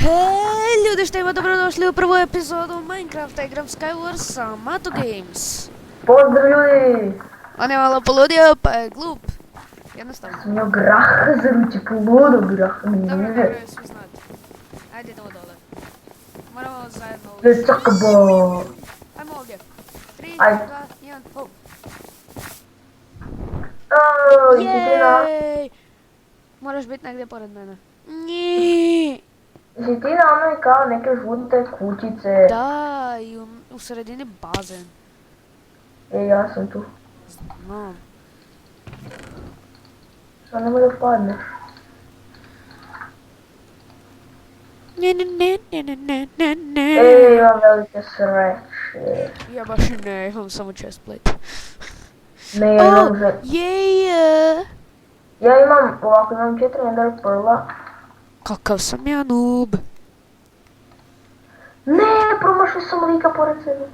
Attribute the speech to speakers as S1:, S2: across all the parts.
S1: Hej ljudi, šta ima, dobrodošli u prvu epizodu Minecrafta, igram Skywars sa Mato Games.
S2: Pozdrav ljudi!
S1: On je malo poludio, pa je glup. Jednostavno.
S2: Sam joj grah za ruči, poludo grah.
S1: Dobro, moraju svi znati. Ajde, idemo dole. Moramo zajedno...
S2: Čakabo!
S1: Ajmo ovdje. 3,
S2: Ajde.
S1: 2, 1, ho! Jej! Moraš biti negdje pored mene. Nji.
S2: Si ti na onoj kao neke žute kućice?
S1: Da, i u sredini bazen.
S2: Ja sam tu.
S1: Znam.
S2: Sad nemoj da padneš.
S1: Ne.
S2: Imam velike sreće.
S1: Ja baš i ne, imam samo chestplate.
S2: Ne, ja imam Ja imam, ovako imam 4 ender pearla.
S1: Kakav sam ja noob.
S2: Ne, promašao sam lika pored sebe.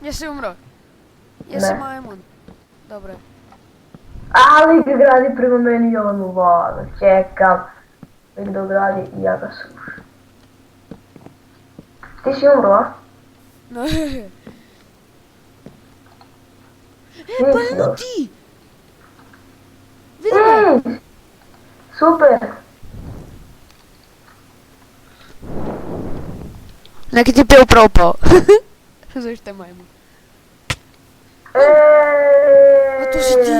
S1: Jesi umro? Jesi
S2: Ne.
S1: majmun? Dobro.
S2: Ali ga gradi prema meni onu vodu, čekam. Nek da gradi i ja ga slušam. Ti si umro, a?
S1: Ne.
S2: Nisi
S1: Pa eno
S2: još.
S1: ti! Vidi me!
S2: Super!
S1: Neki tip je upravo pao. Zašto je majmun? A to si ti?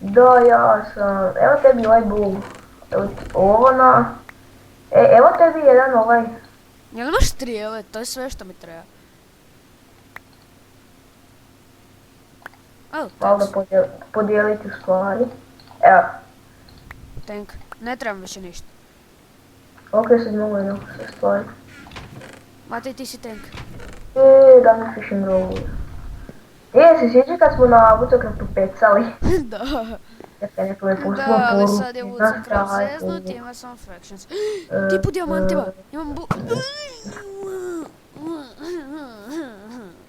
S2: Da, ja sam. Evo tebi ovaj bug. Evo ti ovo na... evo tebi jedan ovaj.
S1: Jel imaš strijele? To je sve što mi treba. Oh,
S2: Malo da podijeliti stvari. Evo.
S1: tank. Ne trebam više ništa.
S2: Ok, sad mogu jedno sve stvari.
S1: Matej, ti si tank.
S2: Da mi fishing roll. Se sjeća kad smo na Vucokraftu pecali?
S1: Da.
S2: Čekaj, neko me poslao
S1: Da, ali
S2: poruku.
S1: sad je Vucokraft zeznut i ima samo fractions. Ti po dijamantima! Imam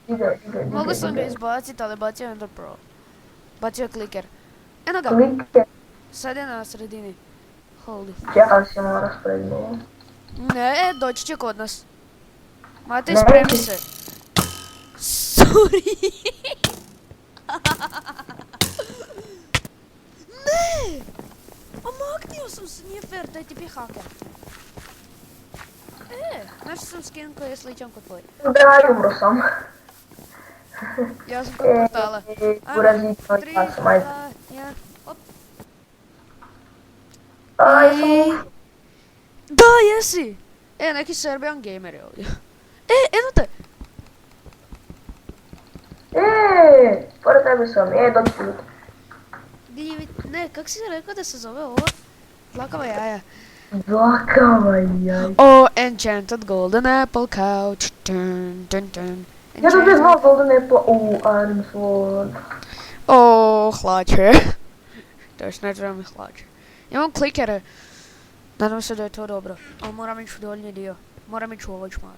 S2: Ide.
S1: Mogu sam ga izbacit, ali bacio Ender Pearl. Bacio kliker. Eno ga!
S2: Klike.
S1: Sad je na sredini. Holy fuck.
S2: Čekaj se malo rasporedimo ovo.
S1: Ne, doći će kod nas. Matej,
S2: Ne.
S1: spremi se. Sorry. Ne! Omaknio sam se, nije fair, taj tip je haker. Našao sam skin koji je sličan kod tvoj.
S2: Da, umro sam.
S1: Ja sam kod portala.
S2: Urazito,
S1: 3,
S2: ja sam, ajde.
S1: 2, 1, hop.
S2: Aj, sam.
S1: Da, jesi! Neki Serbian gamer je ovdje. Eno te!
S2: Pored tebe sam, dođi tu.
S1: Ne, kak si rekao da se zove ovo? Dlakava jaja.
S2: Dlakava jaj.
S1: Oh, enchanted golden apple couch. Dun, dun, dun.
S2: Ja dobio 2 golden apple. Iron sword.
S1: Hlače. Toš, ne treba mi hlače. Imam klikere. Nadam se da je to dobro. Ali moram ići u donji dio. Moram ići u ovoj čmar.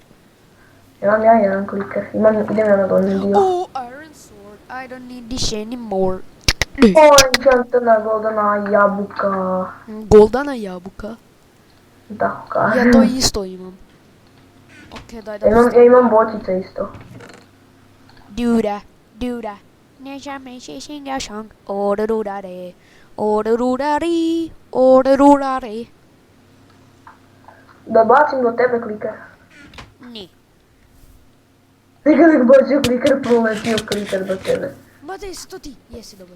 S2: Imam ja jedan kliker. Idem ja na donji dio.
S1: Iron sword. I don't need this anymore.
S2: Enchantedna goldena jabuka.
S1: Goldana jabuka.
S2: Da, kažem.
S1: Ja to isto imam. Okej, daj da
S2: Ja imam bočice isto.
S1: Duda. Ne znam me se singa song. Orderudare. Orderudare.
S2: Da bacim do tebe kliker.
S1: Ni.
S2: Nek bacio kliker, proletio kliker do tebe.
S1: Matej, jesi to ti? Jesi, dobro.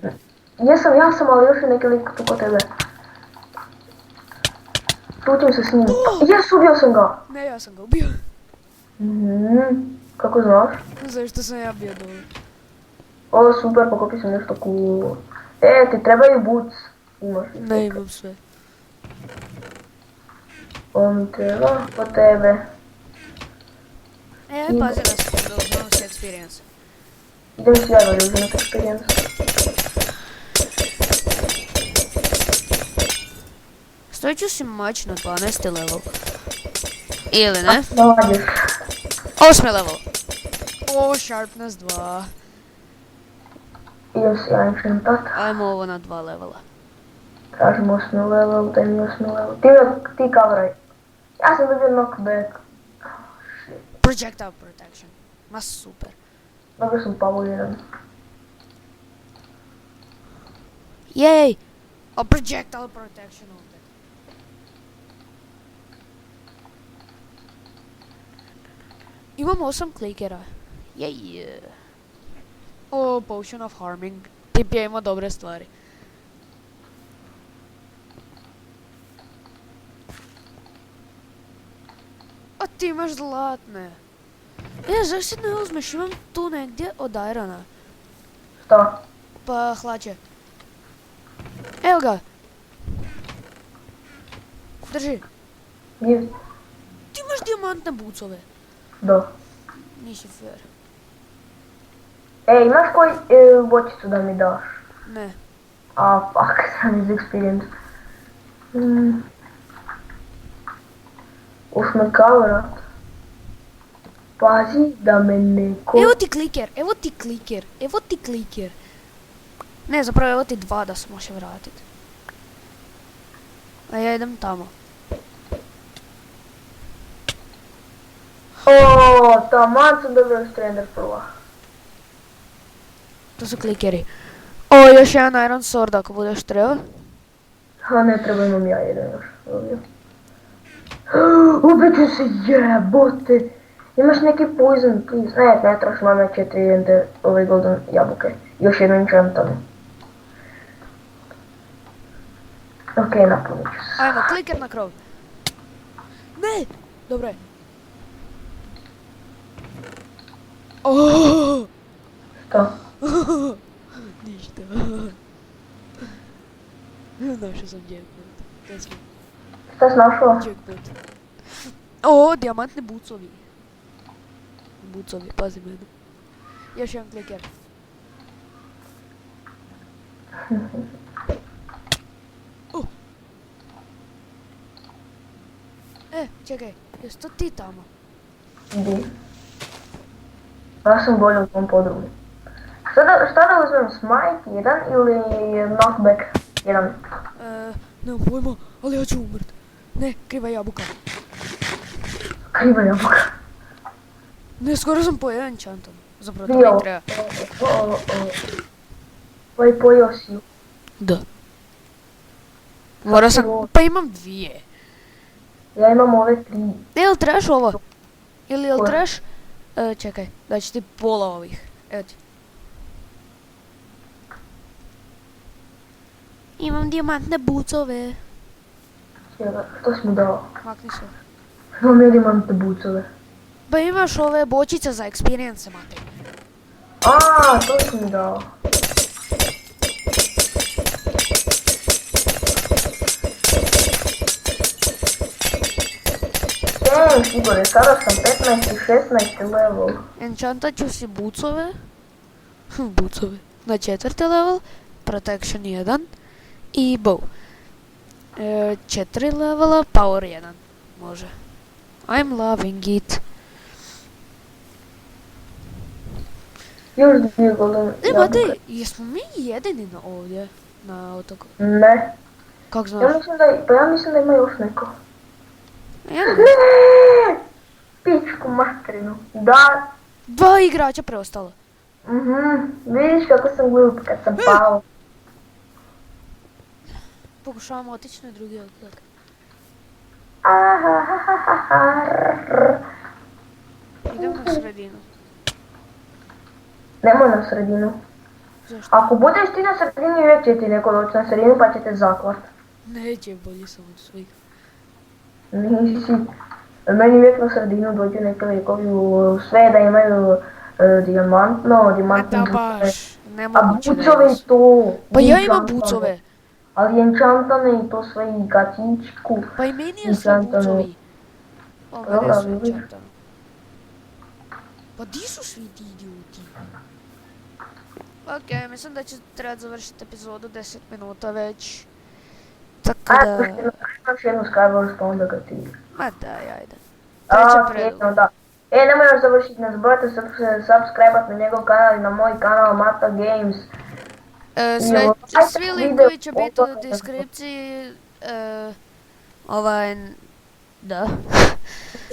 S2: Ja sam, ali još je neki lik tu kod tebe. Tučim se s njim. Ubio sam ga!
S1: Ne, ja sam ga ubio.
S2: Kako znaš?
S1: Zašto sam ja bio dole?
S2: Ovo super, pokupio sam nešto cool. Ti trebaju boots. Imaš ih.
S1: Ne imam sve.
S2: Ovo mi treba, po tebe.
S1: Pazi da se da uzmano se experience.
S2: Idem s ja da uzim neka experience.
S1: Stavit ću si mač na 12. level. Ili ne?
S2: Da vađeš.
S1: 8. level. Sharpness 2.
S2: Idem s ja enchantat.
S1: Ajmo ovo na 2 levela.
S2: Tražim 8 level, daj mi 8 level. Ti kavraj. Ja sam dobio knockback.
S1: Projectile protection. Ma super.
S2: Dobio sam power 1.
S1: Jej! A projectile protection opet. Imam 8 klikera. Jej! O, potion of harming. Tip je imao dobre stvari. A ti imaš zlatne. Zašto ne uzmeš? Imam tu negdje od irona.
S2: Što?
S1: Pa hlače. Evo ga. Drži.
S2: Gdje?
S1: Ti imaš dijamantne bucove.
S2: Do.
S1: Nisi fair.
S2: Imaš koji bočicu da mi daš?
S1: Ne.
S2: A, fuck, sam iz experience. Už me kavarat. Pazi da me neko...
S1: Evo ti kliker, evo ti kliker, evo ti kliker. Ne, zapravo evo ti dva da se može vratit. A ja idem tamo.
S2: O, taman sam dobio strender prva.
S1: To su klikeri. O, još jedan iron sword ako budeš treba.
S2: A ne treba, imam ja jedan još dobio. Ubiću se, jebote. Imaš neki poison, please. Ne trebaš, imam ja 4 ove golden jabuke. Još jedno enchantane. Okej, napunit ću se.
S1: Ajmo, kliker na krov. Ne! Dobro je. Oh!
S2: Što?
S1: Ništa. Našao sam jackpot.
S2: Šta si našao?
S1: Jackpot. O, dijamantni bucovi. Bucovi, pazi mene. Još jedan kliker. Čekaj, jesi to ti tamo?
S2: Di? Ja sam bolje u tom podrumu. Šta da uzmem, smite 1 ili knockback 1?
S1: Nemam pojma, ali ja ću umrt. Ne, kriva jabuka.
S2: Kriva jabuka.
S1: Ne, skoro sam pojeo enchantom. Zapravo to mi treba.
S2: Ovaj pojeo si ju.
S1: Da. Morao sam, pa imam dvije.
S2: Ja imam ove 3.
S1: Jel trebaš ovo? Ili jel
S2: Koje?
S1: trebaš? Čekaj, daći ti pola ovih. Evo ti. Imam dijamantne bucove.
S2: Čega, što si mi dao?
S1: Makni se.
S2: Imam ja dijamantne bucove.
S1: Pa imaš ove bočice za experience, mate.
S2: A, to si mi dao. Igore, sada sam 15 i 16 level.
S1: Enchantat ću si bucove. Bucove. Na 4. level. Protection 1. I bow. 4 levela, power 1. Može. I'm loving it.
S2: Još 2 golden
S1: Mate,
S2: jabuke.
S1: jesmo mi jedini ovdje na otoku?
S2: Ne.
S1: Kako znaš?
S2: Ja mislim da ima još neko.
S1: Ja ne.
S2: Ne! Pičku materinu. Da.
S1: 2 igrača preostalo.
S2: Vidiš kako sam glup kad sam pao.
S1: Pokušavamo otići na drugi otok. Idemo na sredinu.
S2: Nemoj na sredinu.
S1: Zašto?
S2: Ako budeš ti na sredini, uvijek će ti neko doći na sredinu pa će te zaklat.
S1: Neće, bolje sam od svih.
S2: Nisi. Meni uvijek na sredinu dođu neke likovi u sve da imaju dijamantne
S1: Da
S2: bucove.
S1: baš,
S2: A
S1: nemoguće da
S2: bucove
S1: imaš.
S2: i to.
S1: Pa ja imam
S2: enchantane.
S1: bucove.
S2: Ali enchantane i to sve i gacičku.
S1: Pa i meni je sve
S2: Enchantane.
S1: bucovi. O, mene
S2: Dobro,
S1: su
S2: vidiš.
S1: enchantane. Pa di su svi ti idioti? Ok, mislim da će trebati završiti epizodu 10 minuta već. Tako da...
S2: Imaš jednu Skywars pa onda ga ti.
S1: Ma daj, ajde. Treća predugo.
S2: Da. Nemoj još završiti, ne zaboravite se subscribe-at na njegov kanal i na moj kanal Mata Games.
S1: Svi linkovi će biti u deskripciji. Da.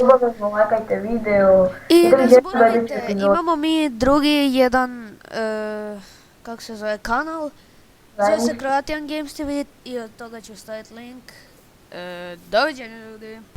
S2: Obavezno lajkajte video.
S1: I
S2: Idem
S1: ne
S2: gledati
S1: zaboravite,
S2: epizodu.
S1: imamo mi drugi jedan, kako se zove, kanal. Zove se
S2: Zajednički.
S1: Croatian Games TV i od toga ću staviti link. Doviđenja ljudi.